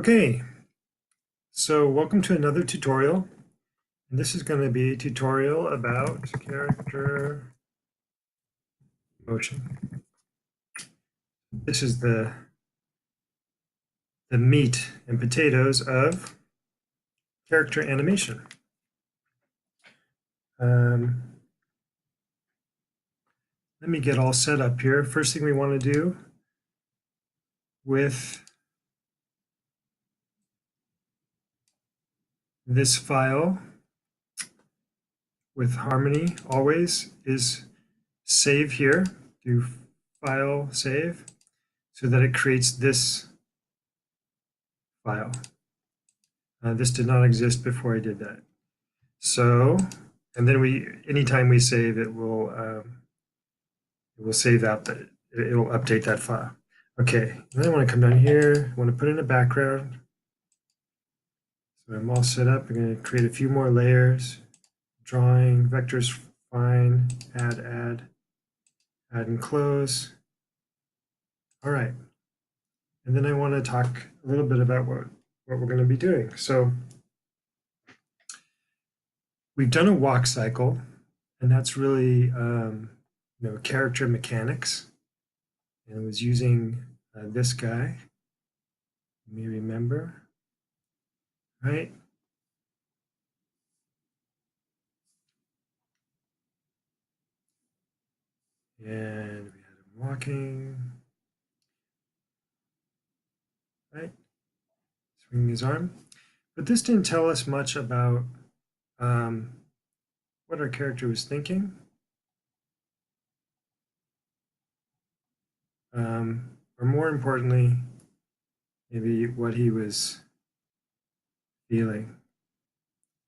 Okay, so welcome to another tutorial. And this is going to be a tutorial about character motion. This is the meat and potatoes of character animation. Let me get all set up here. First thing we want to do with this file with Harmony always is save here, do file save, so that it creates this file. This did not exist before I did that. So, and then anytime we save, it will save out that, it will update that file. Okay, then I want to come down here, I want to put in a background. So I'm all set up. I'm going to create a few more layers. Drawing, vectors, fine, add and close. All right. And then I want to talk a little bit about what we're going to be doing. So we've done a walk cycle, and that's really character mechanics. And I was using this guy. You may remember, right? And we had him walking, right? Swinging his arm. But this didn't tell us much about what our character was thinking. Or more importantly, maybe what he was feeling.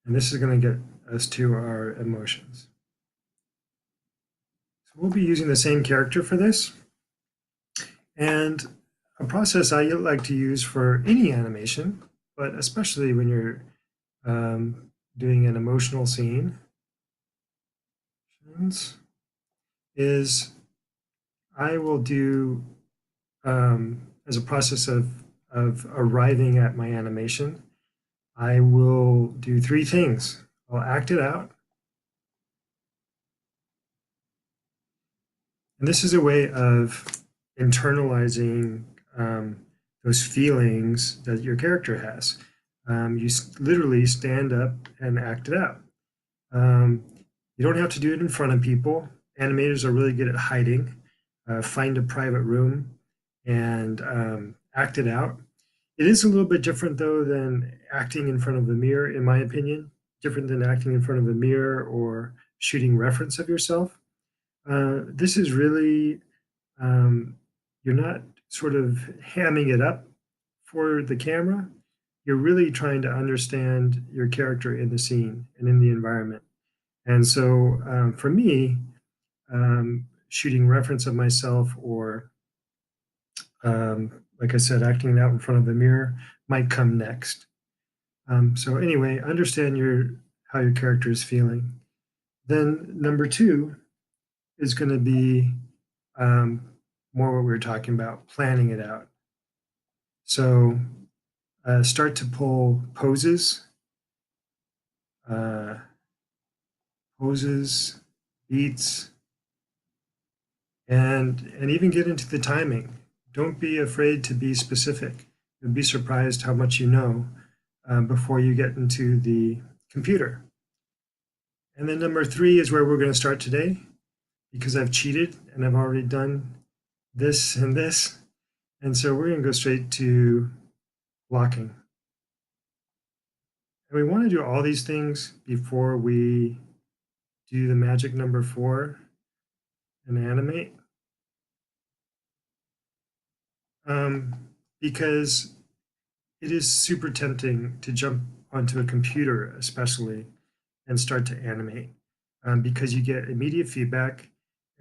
And this is going to get us to our emotions. So we'll be using the same character for this. And a process I like to use for any animation, but especially when you're doing an emotional scene, is I will do, as a process of arriving at my animation, I will do three things. I'll act it out. And this is a way of internalizing those feelings that your character has. You literally stand up and act it out. You don't have to do it in front of people. Animators are really good at hiding. Find a private room and act it out. It is a little bit different, though, than acting in front of a mirror, in my opinion. Different than acting in front of a mirror or shooting reference of yourself. This is really, you're not sort of hamming it up for the camera. You're really trying to understand your character in the scene and in the environment. And so for me, shooting reference of myself or, like I said, acting it out in front of the mirror might come next. So anyway, understand how your character is feeling. Then number two is going to be more what we were talking about, planning it out. So start to pull poses, beats, and even get into the timing. Don't be afraid to be specific. You'll be surprised how much you know before you get into the computer. And then number three is where we're going to start today, because I've cheated and I've already done this and this. And so we're going to go straight to blocking. And we want to do all these things before we do the magic number 4 and animate. Because it is super tempting to jump onto a computer, especially, and start to animate, because you get immediate feedback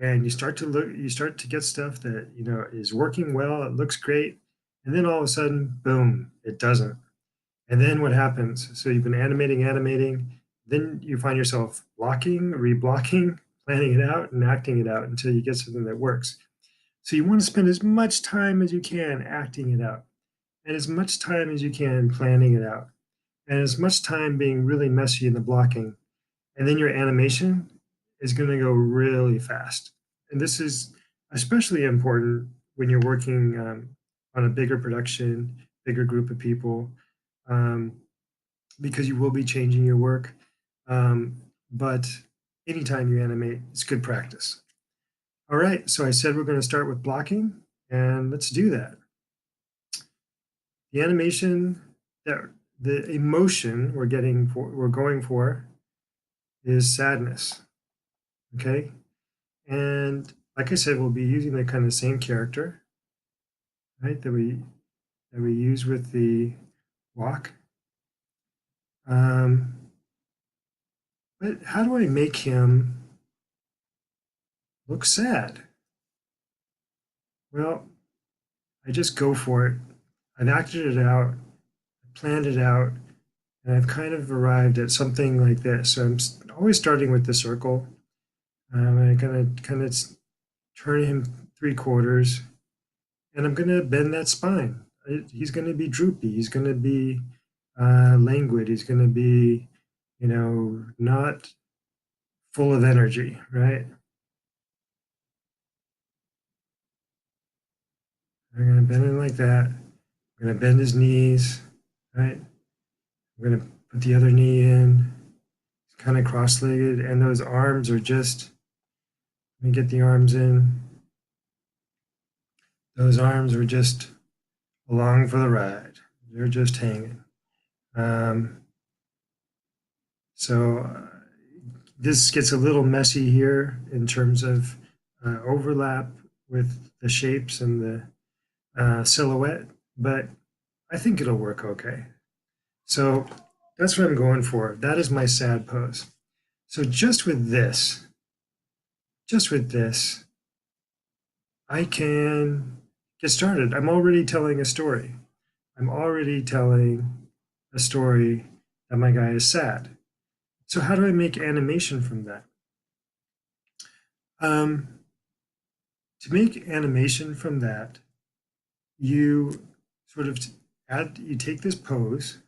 and you start to get stuff that is working well, it looks great, and then all of a sudden, boom, it doesn't. And then what happens? So you've been animating, then you find yourself blocking, reblocking, planning it out, and acting it out until you get something that works. So you want to spend as much time as you can acting it out. and as much time as you can planning it out, and as much time being really messy in the blocking. And then your animation is going to go really fast. And this is especially important when you're working on a bigger production, bigger group of people, um, because you will be changing your work. But anytime you animate, it's good practice. All right, so I said we're going to start with blocking, and let's do that. The animation that the emotion we're going for is sadness. Okay, and like I said, we'll be using the kind of same character, right? That we use with the walk. Um, but how do I make him look sad? Well, I just go for it. I've acted it out, planned it out, and I've kind of arrived at something like this. So I'm always starting with the circle. I'm gonna kind of turn him 3/4, and I'm gonna bend that spine. He's gonna be droopy. He's gonna be languid. He's gonna be, not full of energy, right? I'm gonna bend him like that. I'm gonna bend his knees, right? I'm gonna put the other knee in, kind of cross-legged, and those arms are just. Let me get the arms in. Those arms are just along for the ride. They're just hanging. Um, so this gets a little messy here in terms of overlap with the shapes and the silhouette, but I think it'll work okay. So that's what I'm going for. That is my sad pose. So just with this, I can get started. I'm already telling a story. I'm already telling a story that my guy is sad. So how do I make animation from that? Um, to make animation from that, you sort of you take this pose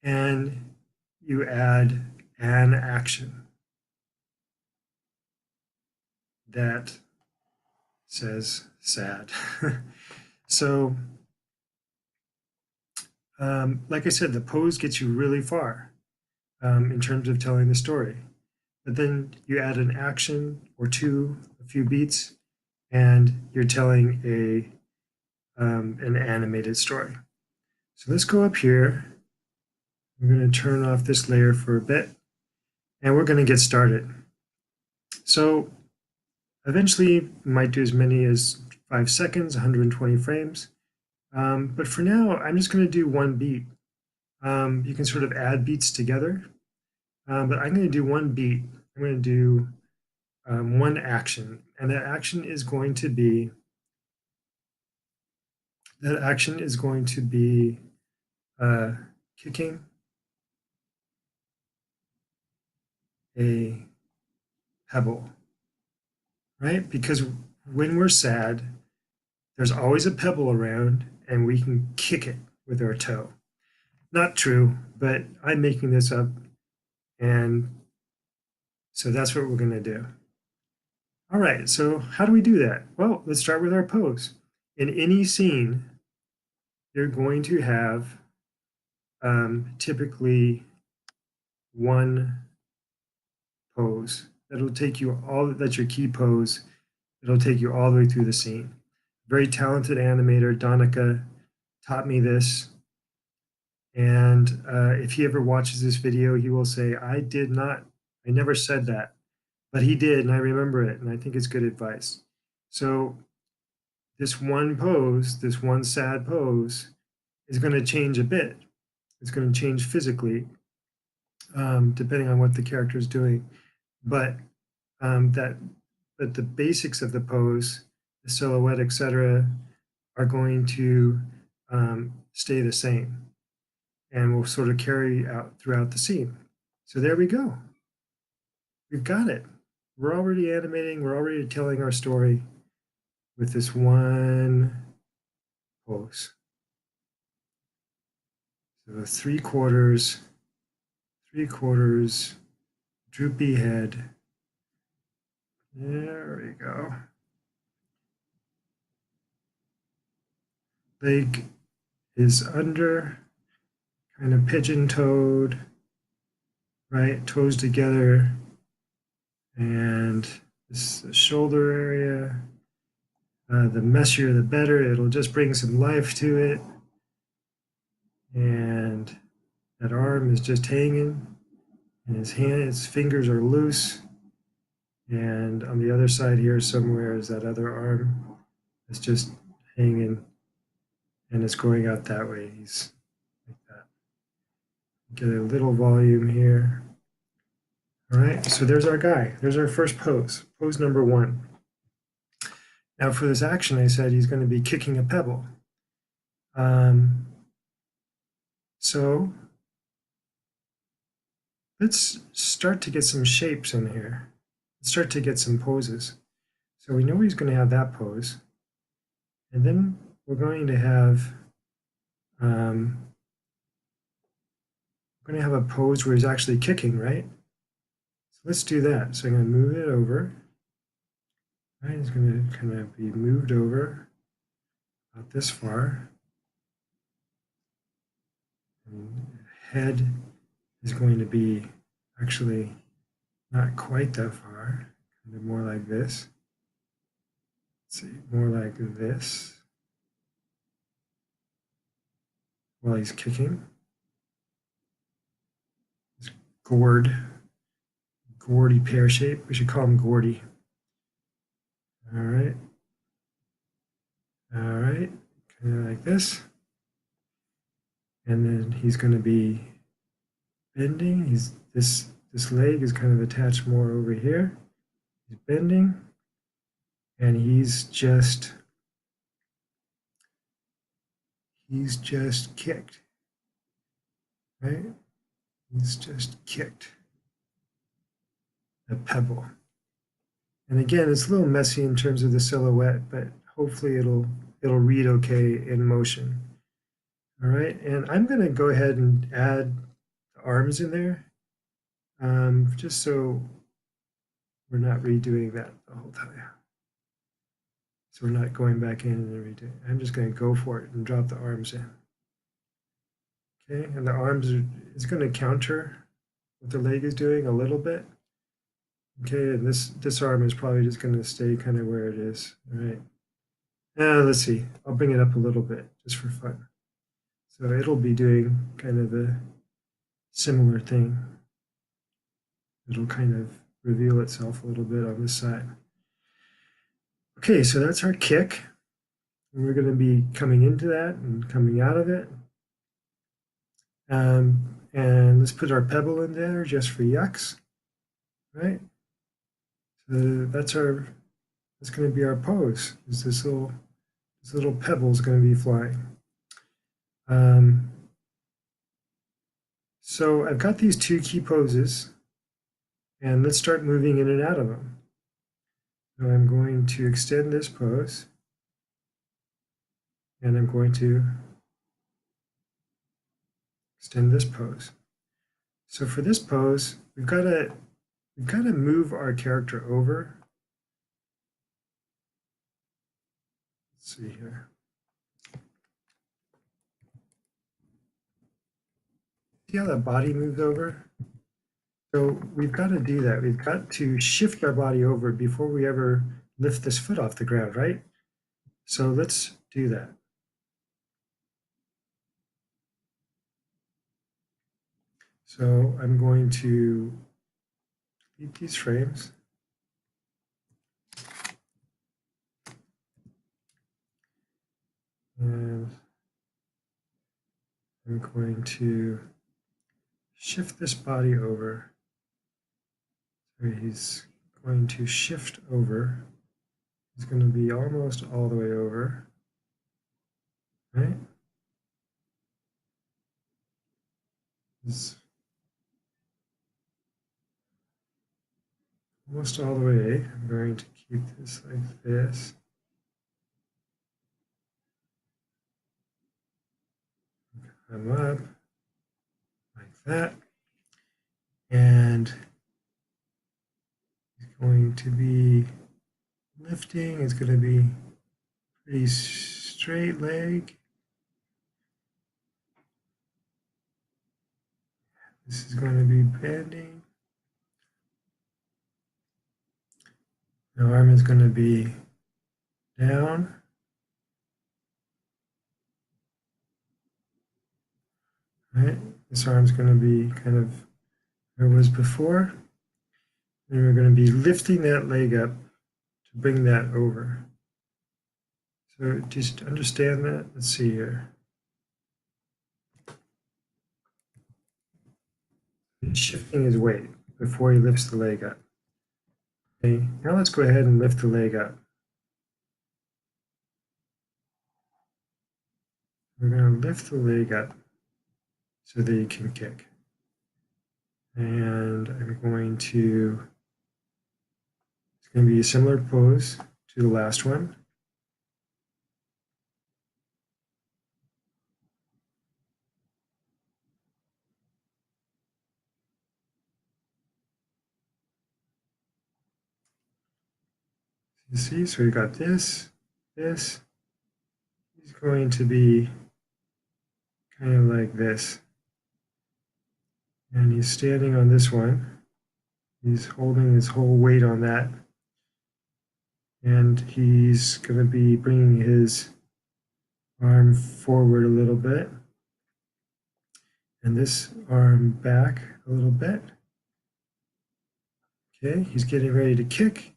and you add an action that says sad. So, like I said, the pose gets you really far in terms of telling the story. But then you add an action or two, a few beats, and you're telling an animated story. So let's go up here. We're going to turn off this layer for a bit, and we're going to get started. So eventually, we might do as many as 5 seconds, 120 frames. But for now, I'm just going to do one beat. You can sort of add beats together, but I'm going to do one beat. I'm going to do one action, and that action is going to be uh, kicking a pebble, right? Because when we're sad, there's always a pebble around, and we can kick it with our toe. Not true, but I'm making this up, and so that's what we're going to do. All right, so how do we do that? Well, let's start with our pose. In any scene, you're going to have typically one pose that'll take you that's your key pose. It'll take you all the way through the scene. Very talented animator, Donica, taught me this. And if he ever watches this video, he will say, I never said that, but he did, and I remember it, and I think it's good advice. So this one sad pose, is going to change a bit. It's going to change physically, depending on what the character is doing. But um, that, but the basics of the pose, the silhouette, etc., are going to stay the same, and will sort of carry out throughout the scene. So there we go. We've got it. We're already animating. We're already telling our story with this one pose. So 3/4, droopy head. There we go. Leg is under, kind of pigeon-toed, right? Toes together. And this shoulder area. The messier, the better. It'll just bring some life to it. And that arm is just hanging. And his fingers are loose. And on the other side here somewhere is that other arm that's just hanging. And it's going out that way. He's like that. Get a little volume here. All right, so there's our guy. There's our first pose, pose number 1. Now for this action, I said he's going to be kicking a pebble. So let's start to get some shapes in here. Let's start to get some poses. So we know he's going to have that pose. And then we're going to have a pose where he's actually kicking, right? So let's do that. So I'm going to move it over. Right, he's going to kind of be moved over about this far. And head is going to be actually not quite that far, kind of more like this. Let's see, more like this while he's kicking. This gourdy pear shape. We should call him Gordy. All right. All right, kind of like this. And then he's going to be bending. This leg is kind of attached more over here. He's bending, and he's just kicked, right? He's just kicked a pebble. And again, it's a little messy in terms of the silhouette, but hopefully it'll read okay in motion. All right, and I'm going to go ahead and add the arms in there, just so we're not redoing that the whole time. So we're not going back in and redoing. I'm just going to go for it and drop the arms in. Okay, and the arms is going to counter what the leg is doing a little bit. Okay, and this arm is probably just going to stay kind of where it is. All right. Now let's see. I'll bring it up a little bit just for fun. So it'll be doing kind of a similar thing. It'll kind of reveal itself a little bit on this side. Okay, so that's our kick. And we're going to be coming into that and coming out of it. And let's put our pebble in there just for yucks, right? So that's going to be our pose. Is this little pebble is going to be flying. So I've got these 2 key poses, and let's start moving in and out of them. So I'm going to extend this pose, and I'm going to extend this pose. So for this pose, we've got to move our character over. Let's see here. See how that body moves over? So we've got to do that. We've got to shift our body over before we ever lift this foot off the ground, right? So let's do that. So I'm going to delete these frames. And I'm going to shift this body over. So he's going to shift over. He's going to be almost all the way over, right? He's almost all the way. I'm going to keep this like this. come up like that. And it's going to be lifting. It's going to be pretty straight leg. This is going to be bending. The arm is going to be down. Right? This arm's going to be kind of where it was before. And we're going to be lifting that leg up to bring that over. So just understand that. Let's see here. He's shifting his weight before he lifts the leg up. Okay, now let's go ahead and lift the leg up. We're going to lift the leg up so that you can kick. And I'm going to, it's going to be a similar pose to the last one. You see, so we got this. He's going to be kind of like this. And he's standing on this one. He's holding his whole weight on that. And he's going to be bringing his arm forward a little bit. And this arm back a little bit. Okay, he's getting ready to kick.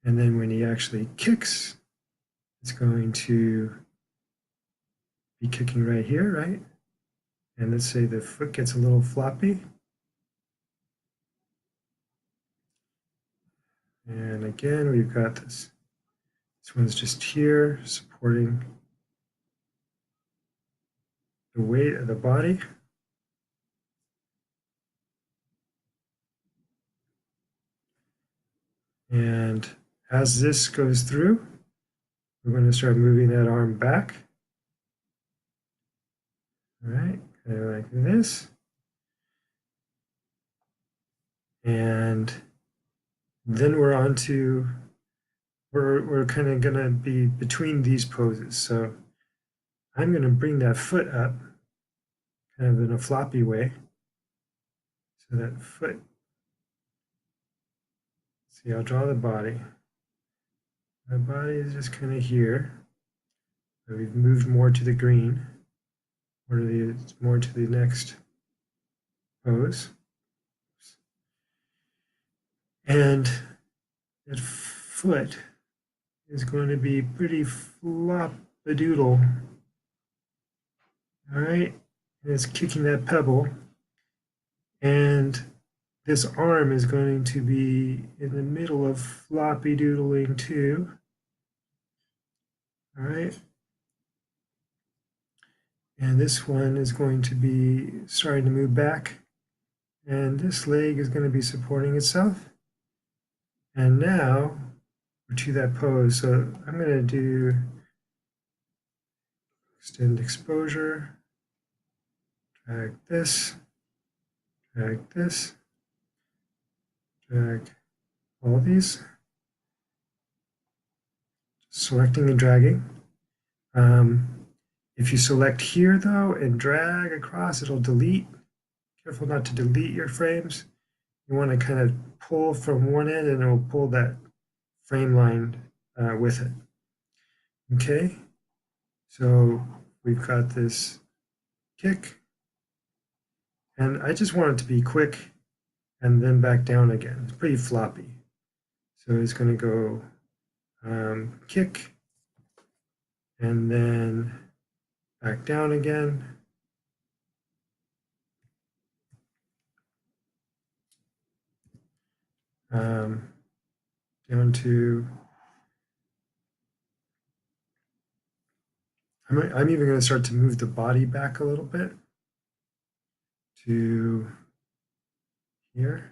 And then when he actually kicks, it's going to be kicking right here, right? And let's say the foot gets a little floppy. And again, we've got this. This one's just here, supporting the weight of the body. And as this goes through, we're going to start moving that arm back. All right, kind of like this. And then we're on to, we're kind of going to be between these poses. So I'm going to bring that foot up kind of in a floppy way. So that foot, see, I'll draw the body. My body is just kind of here. So we've moved more to the green, more to the next pose. And that foot is going to be pretty flop-a-doodle. All right, and it's kicking that pebble. And this arm is going to be in the middle of floppy doodling too. All right. And this one is going to be starting to move back. And this leg is going to be supporting itself. And now we're to that pose. So I'm going to do extend exposure, drag this, drag this, drag all these, selecting and dragging. If you select here though and drag across, it'll delete. Careful not to delete your frames. You want to kind of pull from one end and it will pull that frame line with it. Okay, so we've got this kick, and I just want it to be quick and then back down again. It's pretty floppy. So it's going to go kick and then back down again. Down to, I'm even going to start to move the body back a little bit to here.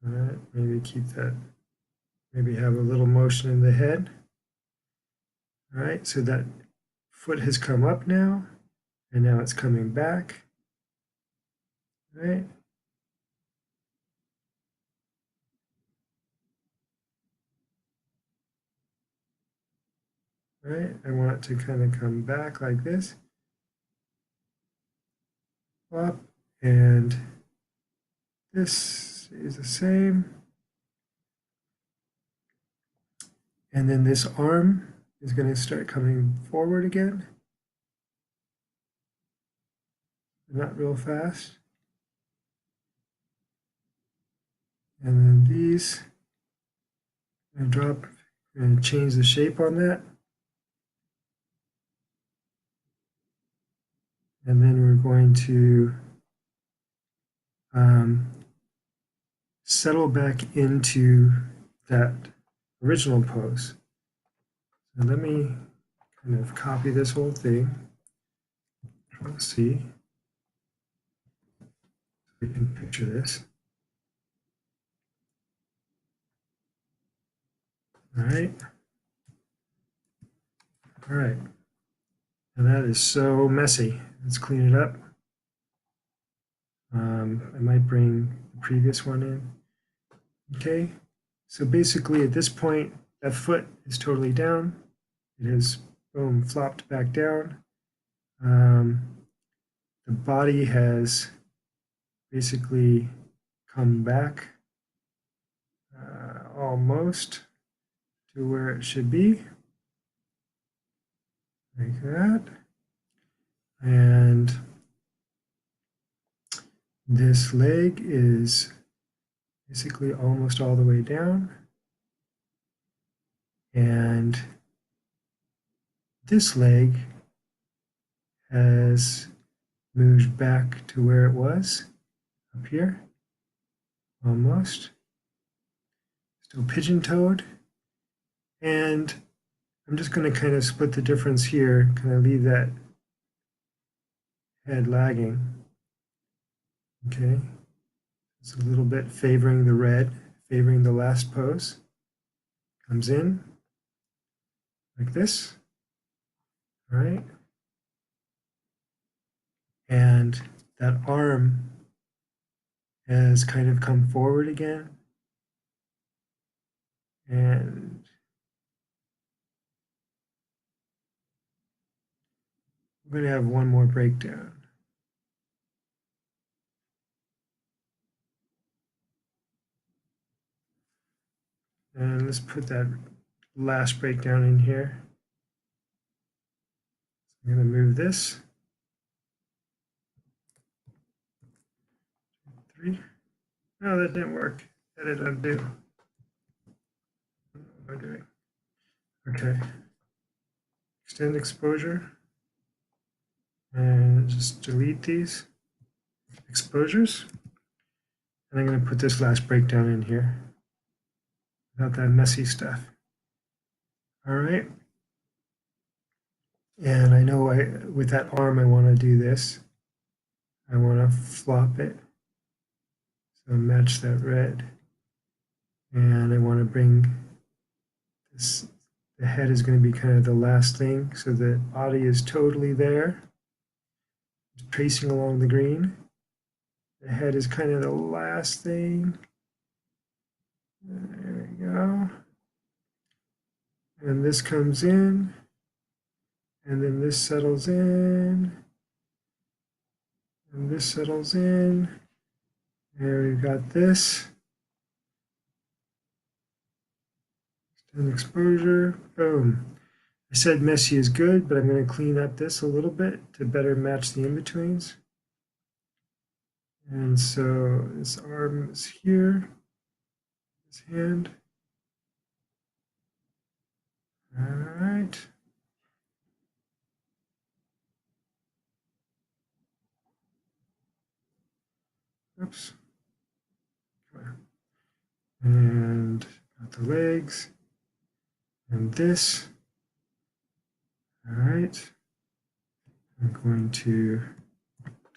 All right, maybe keep that, maybe have a little motion in the head. All right, so that foot has come up now, and now it's coming back. All right. All right, I want it to kind of come back like this. Up, and this is the same. And then this arm is going to start coming forward again. Not real fast. And then these, and drop and change the shape on that. And then we're going to settle back into that original pose. So let me kind of copy this whole thing. Let's see. We can picture this. All right. All right. And that is so messy. Let's clean it up. I might bring the previous one in. Okay. So basically at this point, that foot is totally down. It has, boom, flopped back down. The body has basically come back almost to where it should be, like that. And this leg is basically almost all the way down. And this leg has moved back to where it was, up here, almost. Still pigeon-toed. And I'm just going to kind of split the difference here, kind of leave that head lagging. Okay, it's a little bit favoring the red, favoring the last pose. Comes in like this, all right? And that arm has kind of come forward again. And we're going to have one more breakdown. And let's put that last breakdown in here. I'm going to move this. 3. No, that didn't work. Edit, undo. What am I doing? Okay. Extend exposure. And just delete these exposures. And I'm going to put this last breakdown in here without that messy stuff. All right. And I know with that arm, I want to do this. I want to flop it. So match that red. And I want to bring this, the head is going to be kind of the last thing. So the body is totally there, tracing along the green. The head is kind of the last thing. There we go. And this comes in. And then this settles in. And this settles in. There we've got this. Extend exposure. Boom. I said messy is good, but I'm going to clean up this a little bit to better match the in-betweens. And so this arm is here, this hand. All right. Oops. And got the legs and this. All right. I'm going to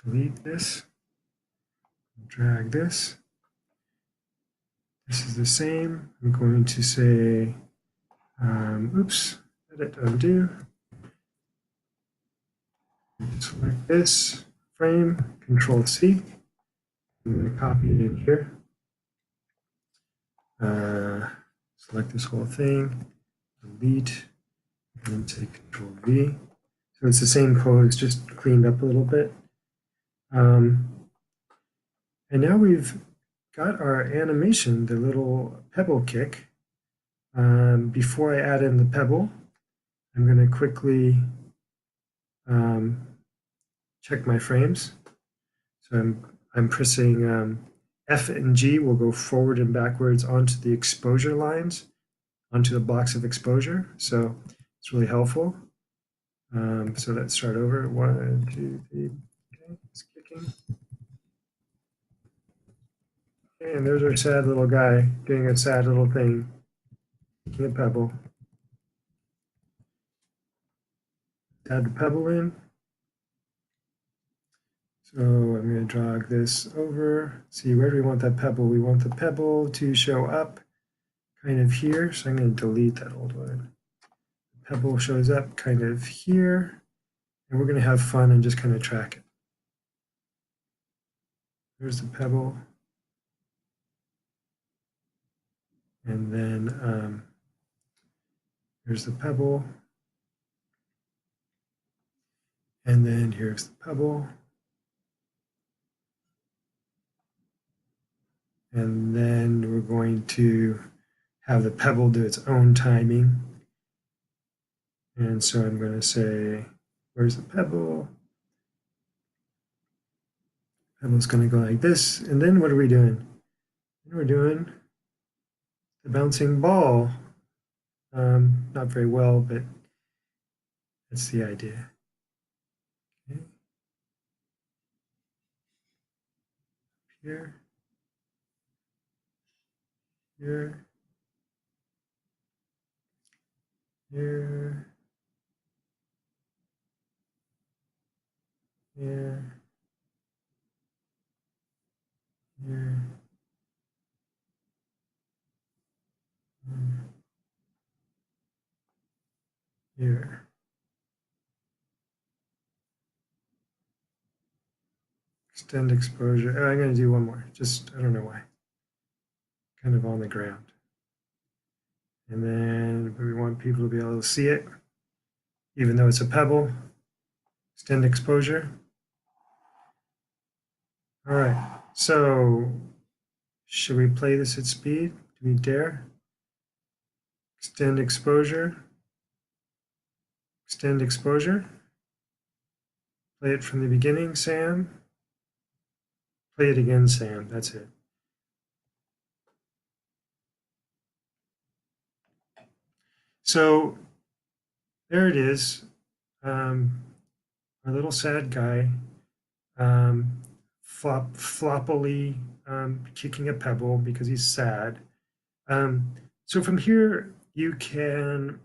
delete this, drag this. This is the same. I'm going to say, oops, edit, undo. Select this frame, Control C. I'm going to copy it in here. Select this whole thing, delete, and then take Control V. So it's the same code, it's just cleaned up a little bit. And now we've got our animation, the little pebble kick. Before I add in the pebble, I'm going to quickly check my frames. So I'm pressing F and G will go forward and backwards onto the exposure lines, onto the blocks of exposure. So it's really helpful. So let's start over. 1, 2, 3. Okay, it's kicking. Okay, and there's our sad little guy doing a sad little thing, kicking a pebble. Add the pebble in. So I'm going to drag this over. See, where do we want that pebble? We want the pebble to show up kind of here. So I'm going to delete that old one. The pebble shows up kind of here. And we're going to have fun and just kind of track it. There's the pebble. And then here's the pebble. And then here's the pebble. And then we're going to have the pebble do its own timing. And so I'm going to say, where's the pebble? Pebble's going to go like this. And then what are we doing? We're doing the bouncing ball. Not very well, but that's the idea. Okay. Here, here, here, here, here, here. Extend exposure. Oh, I'm going to do one more. Just, I don't know why. Kind of on the ground. And then we want people to be able to see it, even though it's a pebble. Extend exposure. All right, so should we play this at speed? Do we dare? Extend exposure. Extend exposure. Play it from the beginning, Sam. Play it again, Sam. That's it. So there it is. Our little sad guy floppily kicking a pebble because he's sad. So from here, you can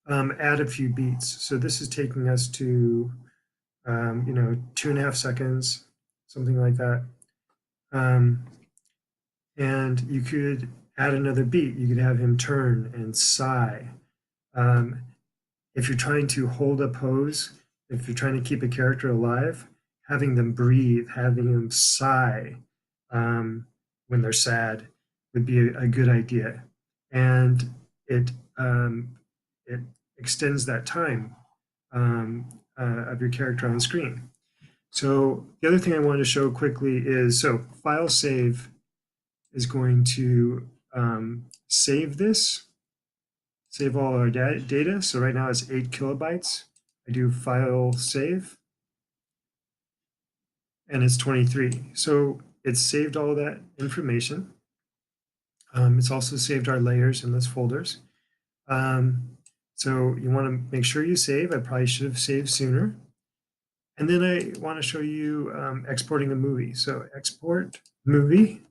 add a few beats. So this is taking us to, 2.5 seconds, something like that. And you could add another beat. You could have him turn and sigh. If you're trying to hold a pose, if you're trying to keep a character alive, having them breathe, having them sigh when they're sad would be a good idea. And it extends that time of your character on screen. So the other thing I wanted to show quickly is, so file save is going to save this, save all our data. So right now it's 8 kilobytes. I do file save and it's 23. So it's saved all that information. It's also saved our layers in those folders. So you want to make sure you save. I probably should have saved sooner. And then I want to show you exporting a movie. So export movie.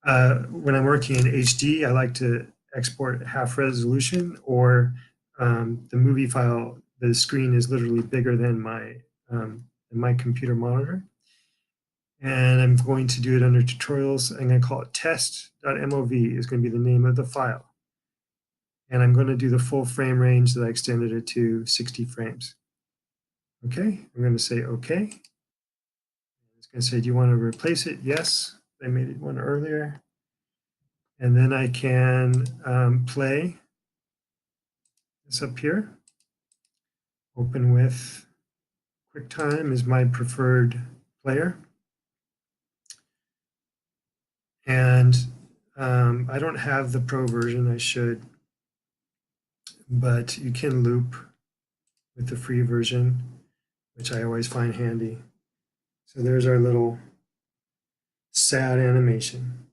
When I'm working in HD, I like to export half resolution, or the movie file, the screen is literally bigger than my computer monitor. And I'm going to do it under tutorials. I'm going to call it test.mov is going to be the name of the file. And I'm going to do the full frame range that I extended it to 60 frames. Okay, I'm going to say okay. It's going to say, do you want to replace it? Yes, I made it one earlier. And then I can play this up here. Open with QuickTime is my preferred player. And I don't have the pro version, I should, but you can loop with the free version, which I always find handy. So there's our little sad animation.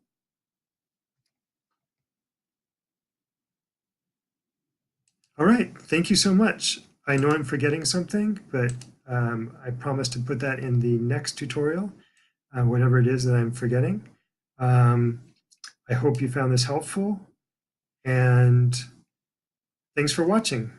All right, thank you so much. I know I'm forgetting something, but I promise to put that in the next tutorial, whatever it is that I'm forgetting. I hope you found this helpful, and thanks for watching.